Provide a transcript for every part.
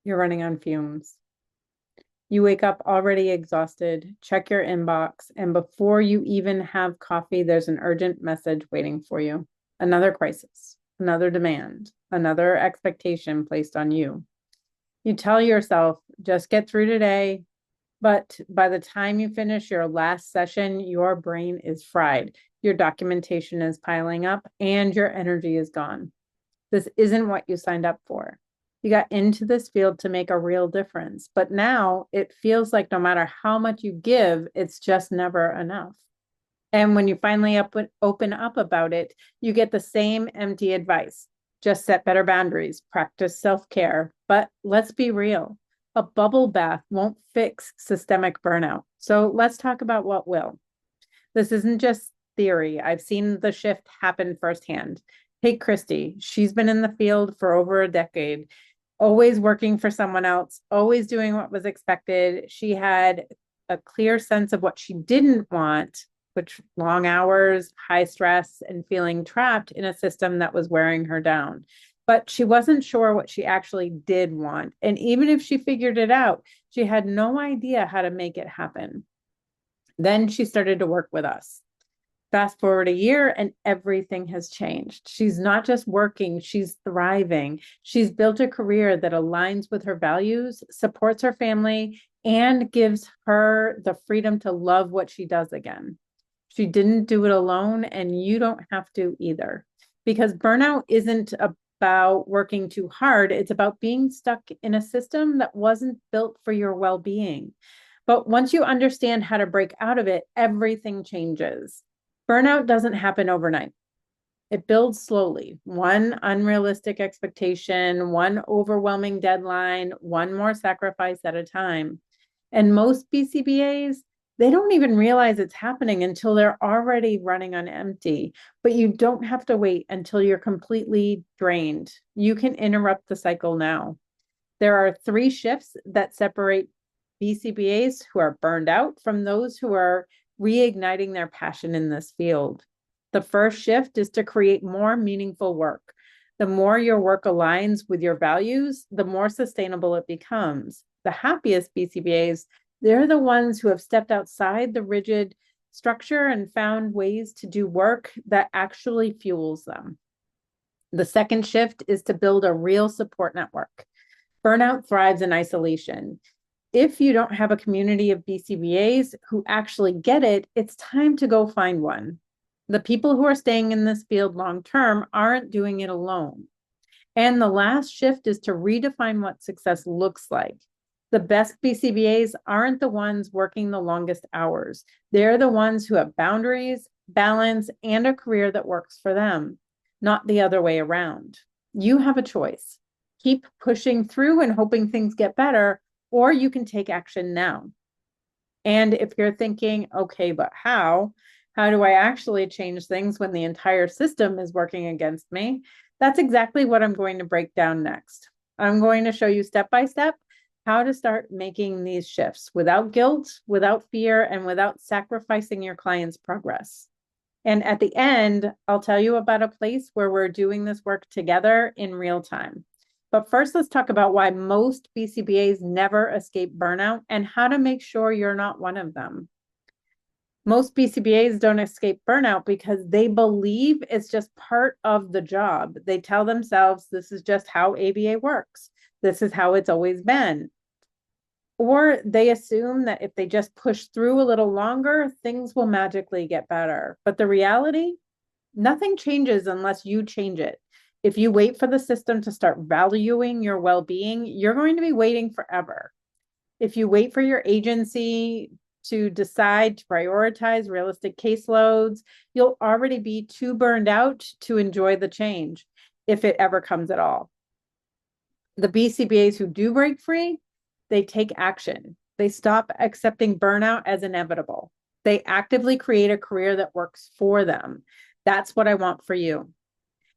You're running on fumes. You wake up already exhausted, check your inbox, and before you even have coffee, there's an urgent message waiting for you. Another crisis, another demand, another expectation placed on you. You tell yourself, just get through today. But by the time you finish your last session, your brain is fried. Your documentation is piling up and your energy is gone. This isn't what you signed up for. You got into this field to make a real difference, but now it feels like no matter how much you give, it's just never enough. And when you finally open up about it, you get the same empty advice. Just set better boundaries, practice self-care. But let's be real, a bubble bath won't fix systemic burnout. So let's talk about what will. This isn't just theory. I've seen the shift happen firsthand. Take Christy. She's been in the field for over a decade, always working for someone else, always doing what was expected. She had a clear sense of what she didn't want, which long hours, high stress, and feeling trapped in a system that was wearing her down. But she wasn't sure what she actually did want. And even if she figured it out, she had no idea how to make it happen. Then she started to work with us. Fast forward a year and everything has changed. She's not just working, she's thriving. She's built a career that aligns with her values, supports her family, and gives her the freedom to love what she does again. She didn't do it alone, and you don't have to either. Because burnout isn't about working too hard, it's about being stuck in a system that wasn't built for your well-being. But once you understand how to break out of it, everything changes. Burnout doesn't happen overnight. It builds slowly. One unrealistic expectation, one overwhelming deadline, one more sacrifice at a time. And most BCBAs, they don't even realize it's happening until they're already running on empty. But you don't have to wait until you're completely drained. You can interrupt the cycle now. There are 3 shifts that separate BCBAs who are burned out from those who are reigniting their passion in this field. The first shift is to create more meaningful work. The more your work aligns with your values, the more sustainable it becomes. The happiest BCBAs, they're the ones who have stepped outside the rigid structure and found ways to do work that actually fuels them. The second shift is to build a real support network. Burnout thrives in isolation. If you don't have a community of BCBAs who actually get it, it's time to go find one. The people who are staying in this field long term aren't doing it alone. And the last shift is to redefine what success looks like. The best BCBAs aren't the ones working the longest hours. They're the ones who have boundaries, balance, and a career that works for them, not the other way around. You have a choice. Keep pushing through and hoping things get better, or you can take action now. And if you're thinking, okay, but how? How do I actually change things when the entire system is working against me? That's exactly what I'm going to break down next. I'm going to show you step by step how to start making these shifts without guilt, without fear, and without sacrificing your client's progress. And at the end, I'll tell you about a place where we're doing this work together in real time. But first, let's talk about why most BCBAs never escape burnout and how to make sure you're not one of them. Most BCBAs don't escape burnout because they believe it's just part of the job. They tell themselves this is just how ABA works. This is how it's always been. Or they assume that if they just push through a little longer, things will magically get better. But the reality, nothing changes unless you change it. If you wait for the system to start valuing your well-being, you're going to be waiting forever. If you wait for your agency to decide to prioritize realistic caseloads, you'll already be too burned out to enjoy the change, if it ever comes at all. The BCBAs who do break free, they take action. They stop accepting burnout as inevitable. They actively create a career that works for them. That's what I want for you.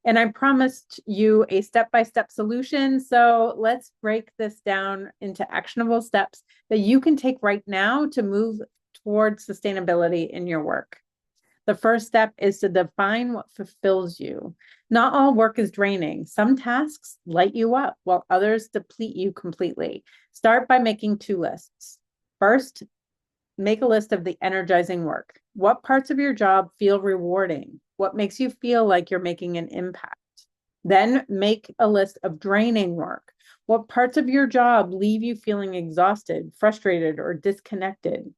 And I promised you a step-by-step solution. So let's break this down into actionable steps that you can take right now to move towards sustainability in your work. The first step is to define what fulfills you. Not all work is draining. Some tasks light you up while others deplete you completely. Start by making 2 lists. First, make a list of the energizing work. What parts of your job feel rewarding? What makes you feel like you're making an impact? Then make a list of draining work. What parts of your job leave you feeling exhausted, frustrated, or disconnected?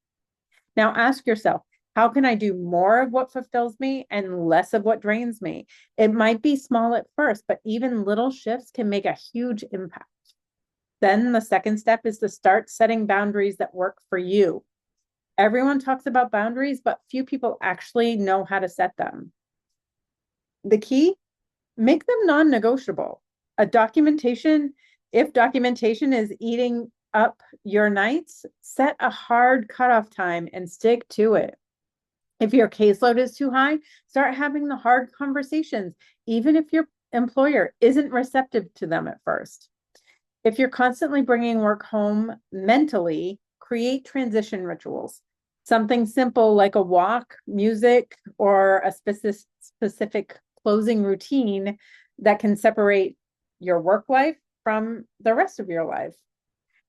Now ask yourself, how can I do more of what fulfills me and less of what drains me? It might be small at first, but even little shifts can make a huge impact. Then the second step is to start setting boundaries that work for you. Everyone talks about boundaries, but few people actually know how to set them. The key, make them non-negotiable. If documentation is eating up your nights, set a hard cutoff time and stick to it. If your caseload is too high, start having the hard conversations, even if your employer isn't receptive to them at first. If you're constantly bringing work home mentally, create transition rituals. Something simple like a walk, music, or a specific closing routine that can separate your work life from the rest of your life.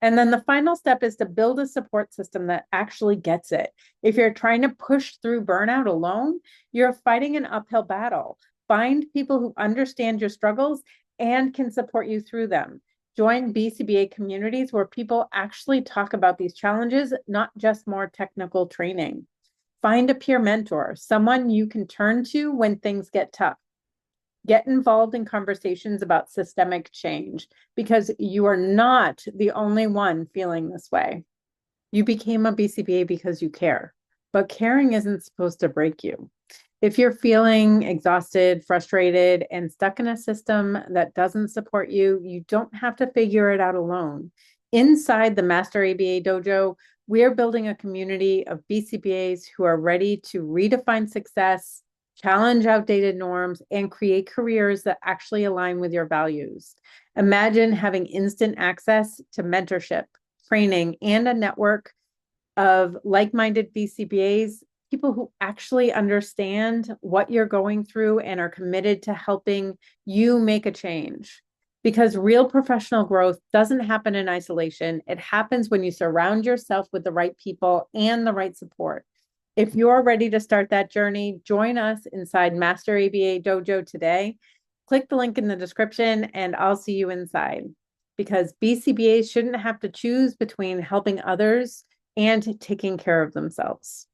And then the final step is to build a support system that actually gets it. If you're trying to push through burnout alone, you're fighting an uphill battle. Find people who understand your struggles and can support you through them. Join BCBA communities where people actually talk about these challenges, not just more technical training. Find a peer mentor, someone you can turn to when things get tough. Get involved in conversations about systemic change because you are not the only one feeling this way. You became a BCBA because you care, but caring isn't supposed to break you. If you're feeling exhausted, frustrated, and stuck in a system that doesn't support you, you don't have to figure it out alone. Inside the Master ABA Dojo, we're building a community of BCBAs who are ready to redefine success, challenge outdated norms, and create careers that actually align with your values. Imagine having instant access to mentorship, training, and a network of like-minded BCBAs, people who actually understand what you're going through and are committed to helping you make a change. Because real professional growth doesn't happen in isolation. It happens when you surround yourself with the right people and the right support. If you're ready to start that journey, join us inside Master ABA Dojo today. Click the link in the description and I'll see you inside. Because BCBAs shouldn't have to choose between helping others and taking care of themselves.